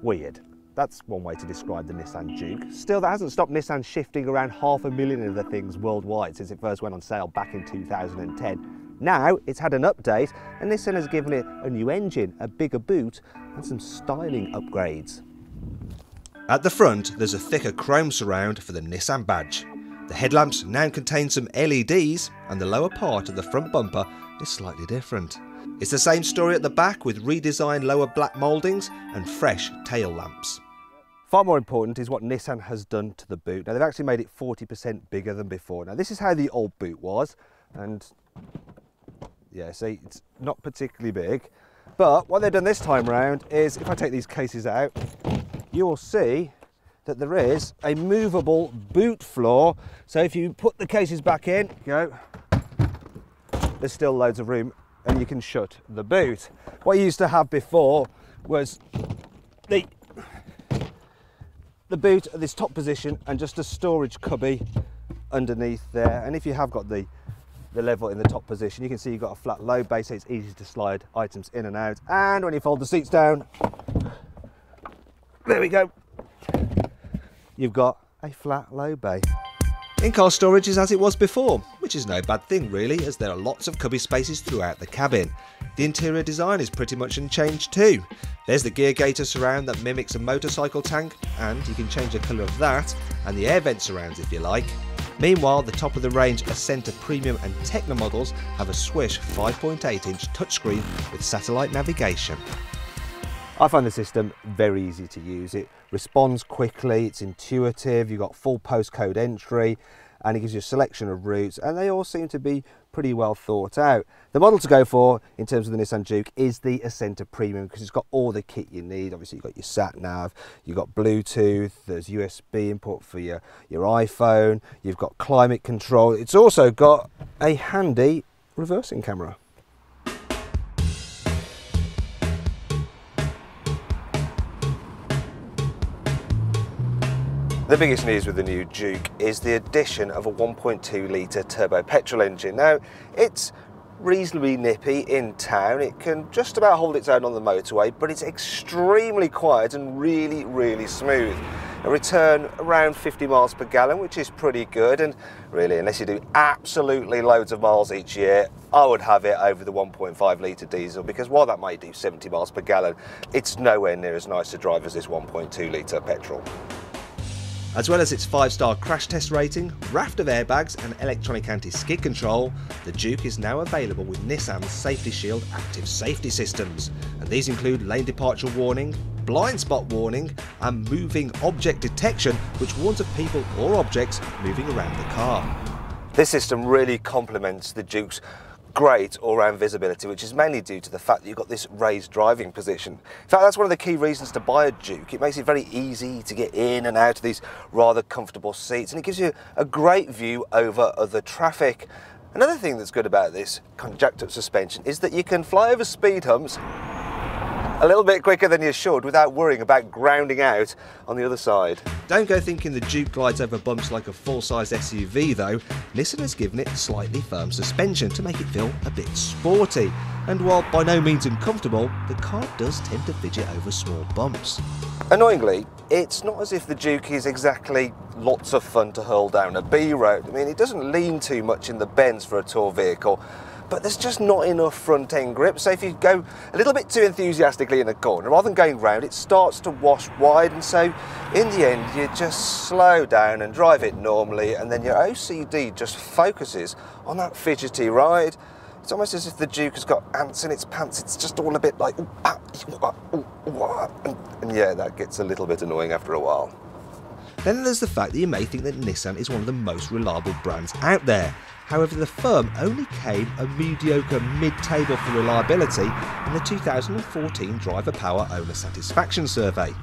Weird. That's one way to describe the Nissan Juke. Still, that hasn't stopped Nissan shifting around 500,000 of the things worldwide since it first went on sale back in 2010. Now, it's had an update and Nissan has given it a new engine, a bigger boot and some styling upgrades. At the front, there's a thicker chrome surround for the Nissan badge. The headlamps now contain some LEDs and the lower part of the front bumper is slightly different. It's the same story at the back with redesigned lower black mouldings and fresh tail lamps. Far more important is what Nissan has done to the boot. Now they've actually made it 40% bigger than before. Now this is how the old boot was, and yeah, see, it's not particularly big. But what they've done this time around is, if I take these cases out, you will see that there is a movable boot floor. So if you put the cases back in, go, there's still loads of room and you can shut the boot. What you used to have before was the boot at this top position and just a storage cubby underneath there. And if you have got the level in the top position, you can see you've got a flat low base, so it's easy to slide items in and out. And when you fold the seats down, there we go, you've got a flat low bay. In-car storage is as it was before, which is no bad thing really, as there are lots of cubby spaces throughout the cabin. The interior design is pretty much unchanged too. There's the gear gaiter surround that mimics a motorcycle tank, and you can change the colour of that, and the air vent surrounds if you like. Meanwhile, the top of the range Ascenta Premium and Techno models have a Swish 5.8-inch touchscreen with satellite navigation. I find the system very easy to use. It responds quickly, it's intuitive, you've got full postcode entry, and it gives you a selection of routes, and they all seem to be pretty well thought out. The model to go for in terms of the Nissan Juke is the Ascenta Premium, because it's got all the kit you need. Obviously you've got your sat nav, you've got Bluetooth, there's USB input for your iPhone, you've got climate control. It's also got a handy reversing camera. The biggest news with the new Juke is the addition of a 1.2 litre turbo petrol engine. Now, it's reasonably nippy in town, it can just about hold its own on the motorway, but it's extremely quiet and really, really smooth. A return around 50 miles per gallon, which is pretty good, and really, unless you do absolutely loads of miles each year, I would have it over the 1.5 litre diesel, because while that might do 70 miles per gallon, it's nowhere near as nice to drive as this 1.2 litre petrol. As well as its 5-star crash test rating, raft of airbags and electronic anti-skid control, the Juke is now available with Nissan's Safety Shield active safety systems, and these include lane departure warning, blind spot warning and moving object detection, which warns of people or objects moving around the car. This system really complements the Juke's great all-round visibility, which is mainly due to the fact that you've got this raised driving position. In fact, that's one of the key reasons to buy a Juke. It makes it very easy to get in and out of these rather comfortable seats, and it gives you a great view over other traffic. Another thing that's good about this kind of jacked up suspension is that you can fly over speed humps a little bit quicker than you should without worrying about grounding out on the other side. Don't go thinking the Juke glides over bumps like a full-size SUV though. Nissan has given it slightly firm suspension to make it feel a bit sporty. And while by no means uncomfortable, the car does tend to fidget over small bumps. Annoyingly, it's not as if the Juke is exactly lots of fun to hurl down a B road. I mean, it doesn't lean too much in the bends for a tall vehicle, but there's just not enough front end grip, so if you go a little bit too enthusiastically in a corner, rather than going round, it starts to wash wide, and so in the end you just slow down and drive it normally, and then your OCD just focuses on that fidgety ride. It's almost as if the Juke has got ants in its pants. It's just all a bit like, and yeah, that gets a little bit annoying after a while. Then there's the fact that you may think that Nissan is one of the most reliable brands out there. However, the firm only came a mediocre mid-table for reliability in the 2014 Driver Power Owner Satisfaction Survey.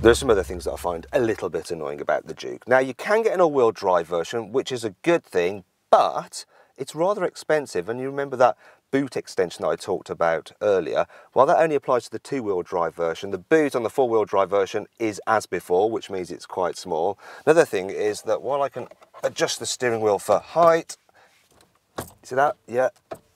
There are some other things that I find a little bit annoying about the Juke. Now, you can get an all-wheel drive version, which is a good thing, but it's rather expensive, and you remember that boot extension that I talked about earlier. While that only applies to the two-wheel drive version, the boot on the four-wheel drive version is as before, which means it's quite small. Another thing is that while I can adjust the steering wheel for height, see that? Yeah,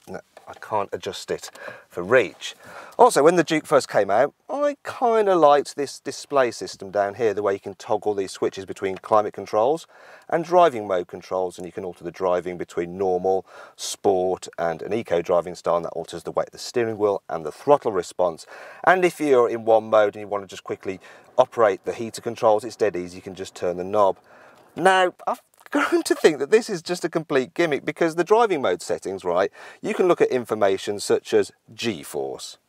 no, I can't adjust it for reach. Also, when the Juke first came out, I I kind of liked this display system down here, the way you can toggle these switches between climate controls and driving mode controls, and you can alter the driving between normal, sport and an eco driving style, and that alters the weight of the steering wheel and the throttle response. And if you're in one mode and you want to just quickly operate the heater controls, it's dead easy, you can just turn the knob. Now, I've grown to think that this is just a complete gimmick, because the driving mode settings, right, you can look at information such as G-force.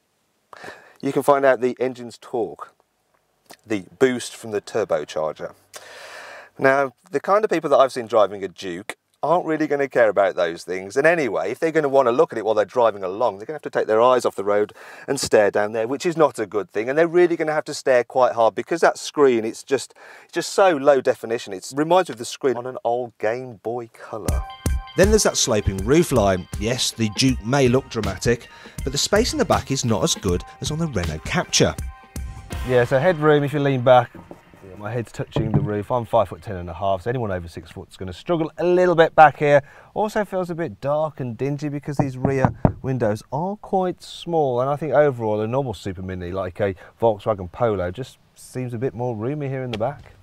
You can find out the engine's torque, the boost from the turbocharger. Now, the kind of people that I've seen driving a Juke aren't really going to care about those things. And anyway, if they're going to want to look at it while they're driving along, they're going to have to take their eyes off the road and stare down there, which is not a good thing. And they're really going to have to stare quite hard, because that screen, it's just so low definition. It reminds me of the screen on an old Game Boy Color. Then there's that sloping roofline. Yes, the Juke may look dramatic, but the space in the back is not as good as on the Renault Captur. Yeah, so headroom, if you lean back, my head's touching the roof. I'm 5'10½", so anyone over 6 foot is going to struggle a little bit back here. Also feels a bit dark and dingy because these rear windows are quite small, and I think overall a normal Super Mini like a Volkswagen Polo just seems a bit more roomy here in the back.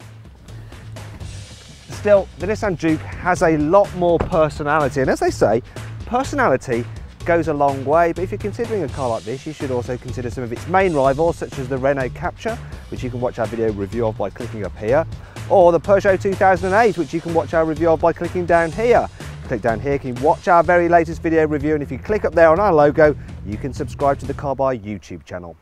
Still, the Nissan Juke has a lot more personality, and as they say, personality goes a long way. But if you're considering a car like this, you should also consider some of its main rivals, such as the Renault Captur, which you can watch our video review of by clicking up here, or the Peugeot 2008, which you can watch our review of by clicking down here. Click down here, you can watch our very latest video review, and if you click up there on our logo, you can subscribe to the Carbuyer YouTube channel.